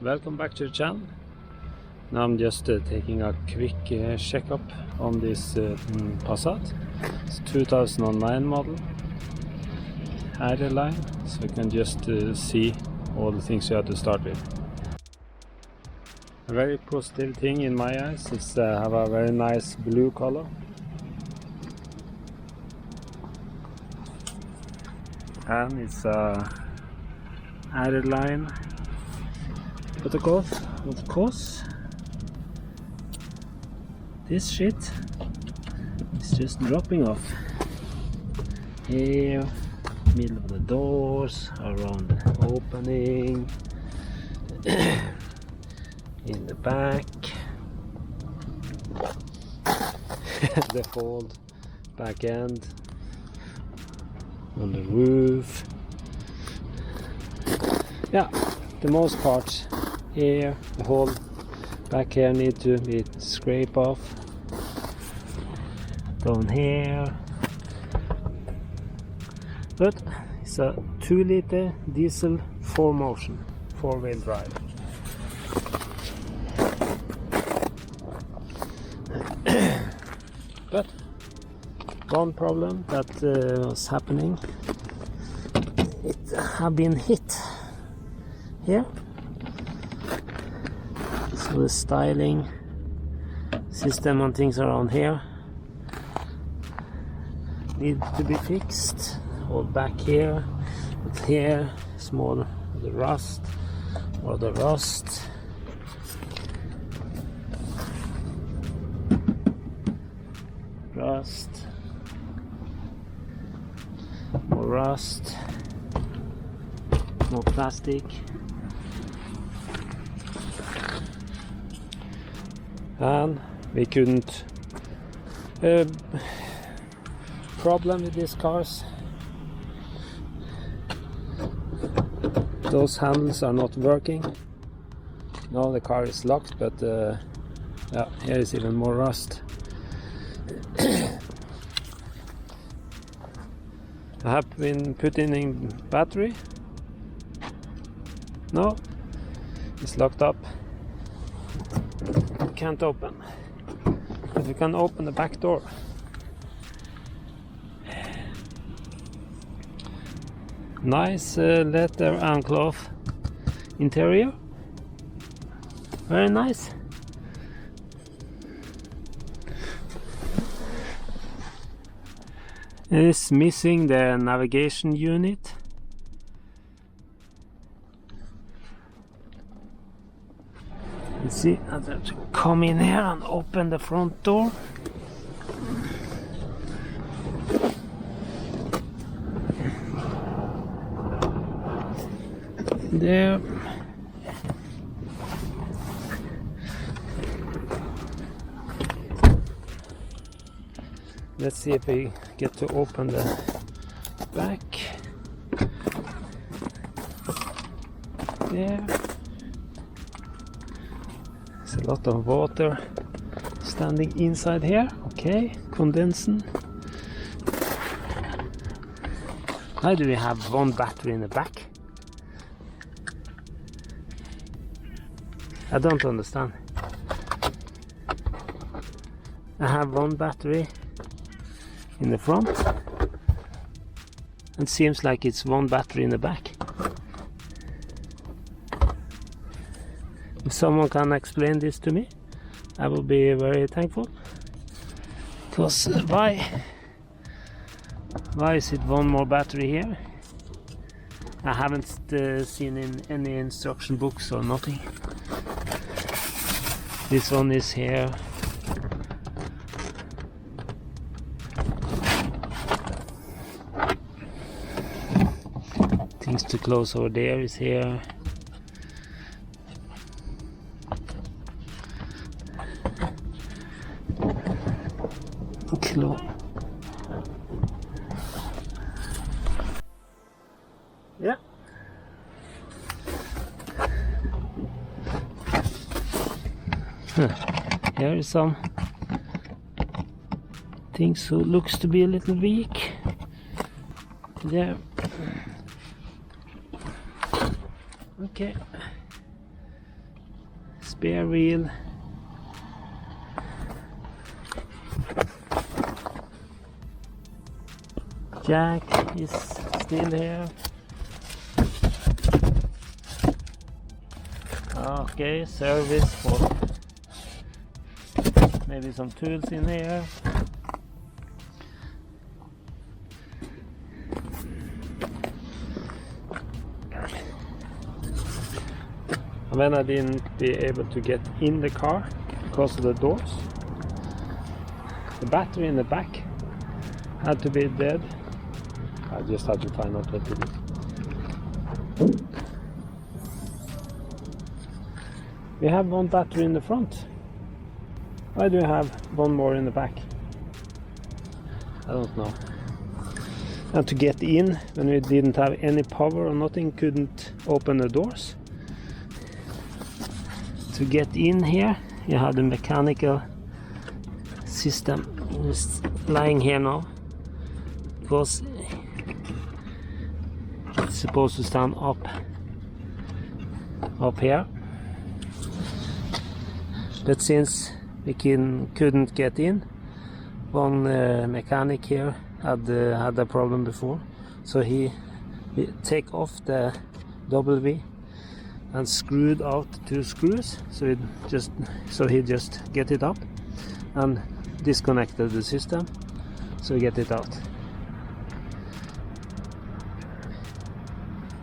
Welcome back to the channel. Now I'm just taking a quick checkup on this Passat. It's 2009 model line, so you can just see all the things you have to start with. A very positive thing in my eyes is have a very nice blue color. And it's a line. But of course, this shit is just dropping off here, middle of the doors, around the opening, in the back, the whole back end, on the roof. Yeah, the most part here, the whole back here need to be scraped off. Down here. But it's a 2-liter diesel 4Motion, 4-wheel drive. But one problem that was happening, it have been hit here. So the styling system and things around here need to be fixed. All back here, but here small the rust or the rust. More rust, more plastic. And we couldn't problem with these cars, those handles are not working. Now the car is locked, but yeah, here is even more rust. I have been putting in battery. No, it's locked up. Can't open, but we can open the back door. Nice leather and cloth interior, very nice. It is missing the navigation unit. Let's see, I have to come in here and open the front door. There. Let's see if we get to open the back. There. There's a lot of water standing inside here. Okay, condensing. Why do we have one battery in the back? I don't understand. I have one battery in the front, and seems like it's one battery in the back. If someone can explain this to me, I will be very thankful. Because why is it one more battery here? I haven't seen in any instruction books or nothing. This one is here. Things to close over there is here. Yeah. Here is some things who looks to be a little weak. There. Okay. spare wheel. Jack is still here. Okay, service for maybe some tools in here. And then I didn't be able to get in the car because of the doors. The battery in the back had to be dead. I just had to find out what to do. We have one battery in the front. Why do we have one more in the back? I don't know. And to get in, when we didn't have any power or nothing, couldn't open the doors. To get in here, you have the mechanical system just lying here now, because it's supposed to stand up here. But since we couldn't get in, one mechanic here had a problem before, so he take off the W and screwed out 2 screws, so he just get it up and disconnected the system, so get it out.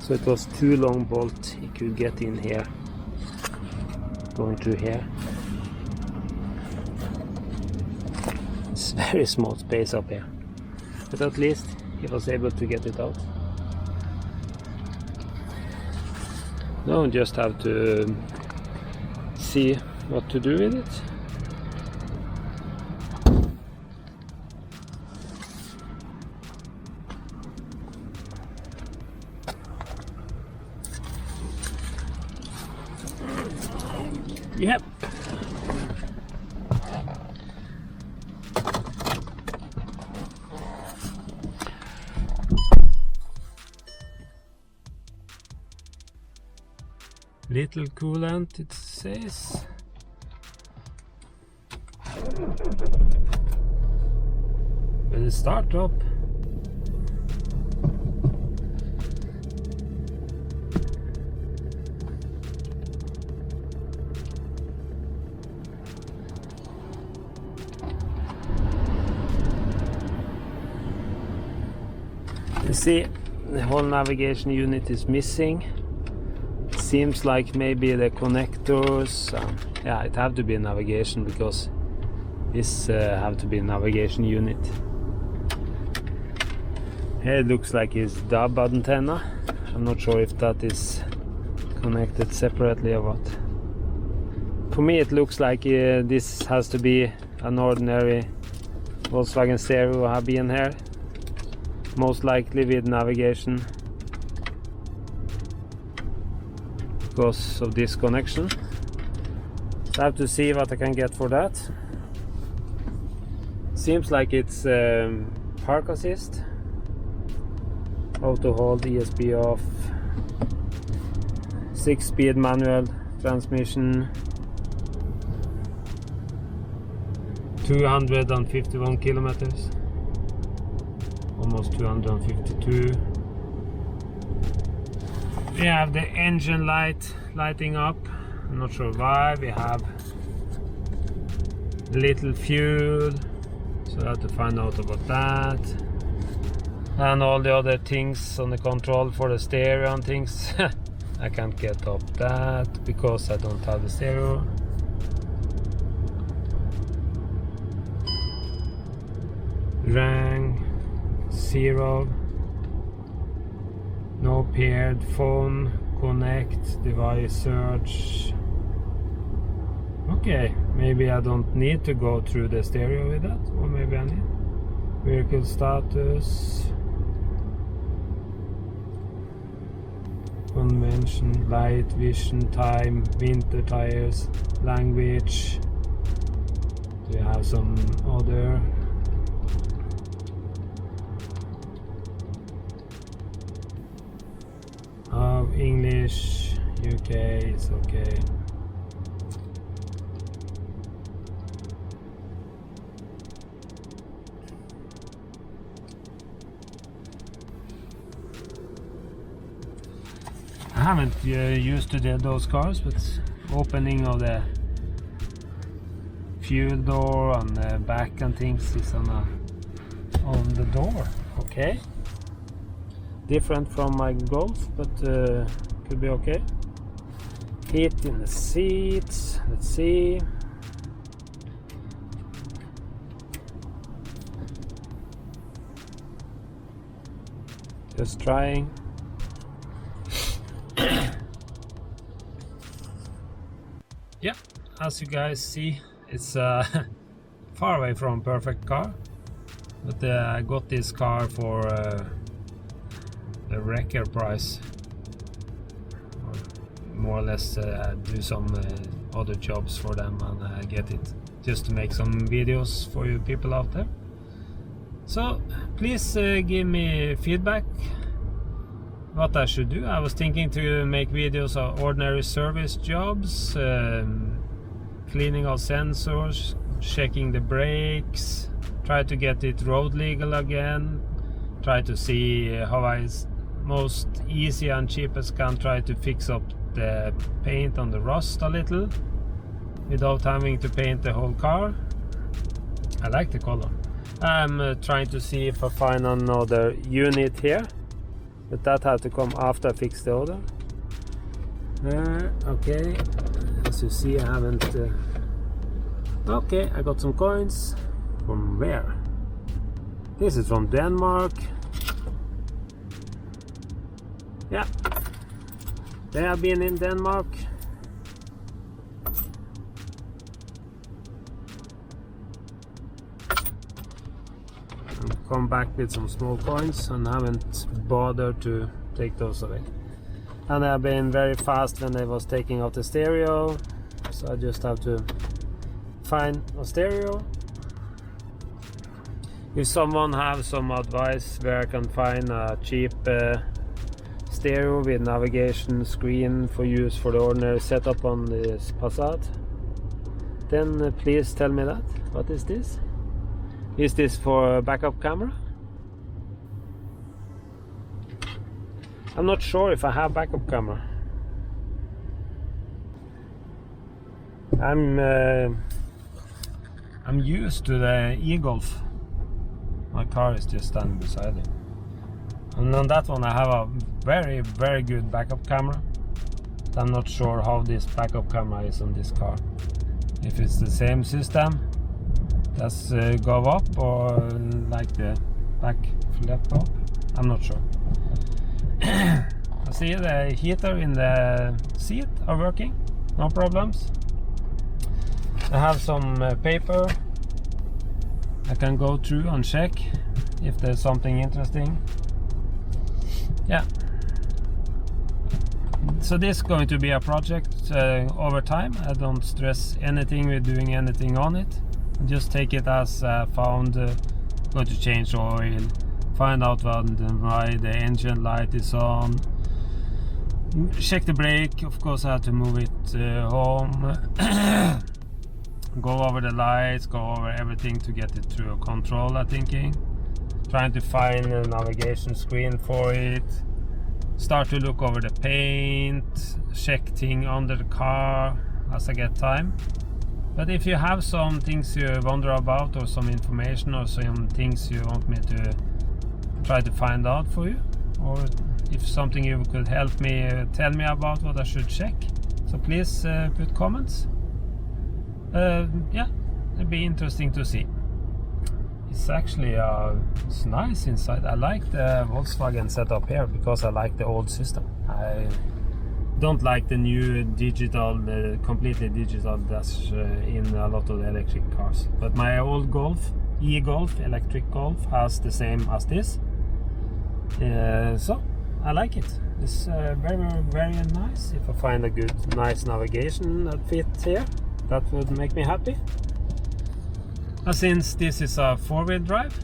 So it was 2 long bolts he could get in here, going through here. It's very small space up here, but at least he was able to get it out. Now we just have to see what to do with it. Yep. Little coolant, it says. Will it start up? You see, the whole navigation unit is missing. Seems like maybe the connectors, yeah, it have to be a navigation, because this have to be a navigation unit. Here it looks like it's DAB antenna. I'm not sure if that is connected separately or what. For me it looks like this has to be an ordinary Volkswagen stereo hub in here, most likely with navigation, because of this connection. So I have to see what I can get for that. Seems like it's park assist, auto hold, ESP off, 6-speed manual transmission, 251 kilometers, almost 252. We have the engine lighting up. I'm not sure why. We have little fuel, so I have to find out about that. And all the other things on the control for the stereo and things. I can't get up that because I don't have the stereo. Rang 0. No paired phone, connect, device search. Okay, maybe I don't need to go through the stereo with that, or maybe I need. Vehicle status, convention, light, vision, time, winter tires, language. Do you have some other? English, UK is okay. I haven't used to those cars, but opening of the fuel door on the back and things is on the door. Okay, different from my Golf, but could be okay. Heat in the seats, let's see. Just trying. Yeah, as you guys see, it's far away from perfect car, but I got this car for the wrecker price, or more or less do some other jobs for them and get it just to make some videos for you people out there. So please give me feedback what I should do. I was thinking to make videos of ordinary service jobs, cleaning of sensors, checking the brakes, try to get it road legal again, try to see how I most easy and cheapest can try to fix up the paint on the rust a little without having to paint the whole car. I like the color. I'm trying to see if I find another unit here, but that had to come after I fix the other. Okay, as you see, I haven't. Okay, I got some coins. From where? This is from Denmark. Yeah, they have been in Denmark. Come back with some small coins and haven't bothered to take those away. And I've been very fast when I was taking out the stereo, so I just have to find a stereo. If someone has some advice where I can find a cheap stereo with navigation screen for use for the ordinary setup on this Passat, then please tell me that. What is this? Is this for a backup camera? I'm not sure if I have backup camera. I'm used to the e-Golf. My car is just standing beside it. And on that one I have a very, very good backup camera. I'm not sure how this backup camera is on this car. If it's the same system, does go up or like the back flip up? I'm not sure. I see the heater in the seat are working, no problems. I have some paper I can go through and check if there's something interesting. Yeah. So this is going to be a project over time. I don't stress anything with doing anything on it. Just take it as found. Going to change oil, find out why the engine light is on, check the brake. Of course I have to move it home. Go over the lights, go over everything to get it through a controller thinking. Trying to find a navigation screen for it. Start to look over the paint, check things under the car as I get time. But if you have some things you wonder about, or some information, or some things you want me to try to find out for you, or if something you could help me tell me about what I should check, so please put comments. Yeah, it'd be interesting to see. It's actually it's nice inside. I like the Volkswagen setup here because I like the old system. I don't like the new digital, the completely digital dash in a lot of the electric cars. But my old Golf, e-Golf, electric Golf, has the same as this. So I like it. It's very, very nice. If I find a good, nice navigation that fits here, that would make me happy. Since this is a four-wheel drive,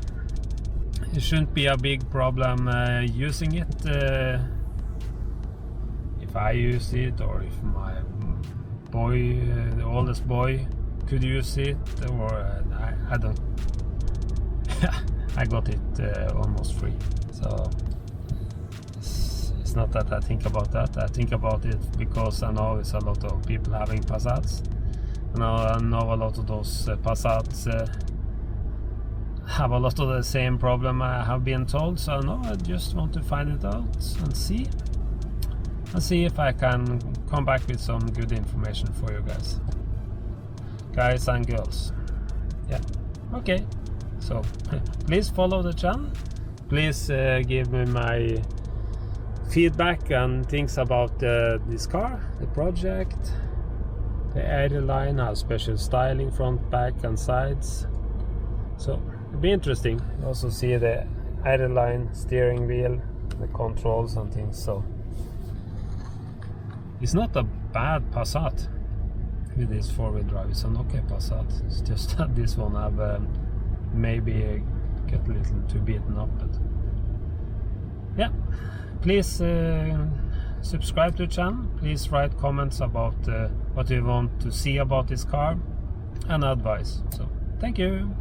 it shouldn't be a big problem using it. If I use it, or if my boy, the oldest boy, could use it, or I don't. I got it almost free, so it's not that I think about that. I think about it because I know it's a lot of people having Passats. I know a lot of those Passats have a lot of the same problem I have been told. So no, I just want to find it out and see if I can come back with some good information for you guys and girls. Yeah, okay. So please follow the channel. Please give me my feedback and things about this car, the project, the area line, has special styling, front, back and sides. So it'll be interesting. You also see the area line, steering wheel, the controls and things. So it's not a bad Passat with this four-wheel drive. It's an okay Passat. It's just that this one I've maybe get a little too beaten up, but yeah, please subscribe to the channel. Please write comments about what you want to see about this car and advice. So thank you.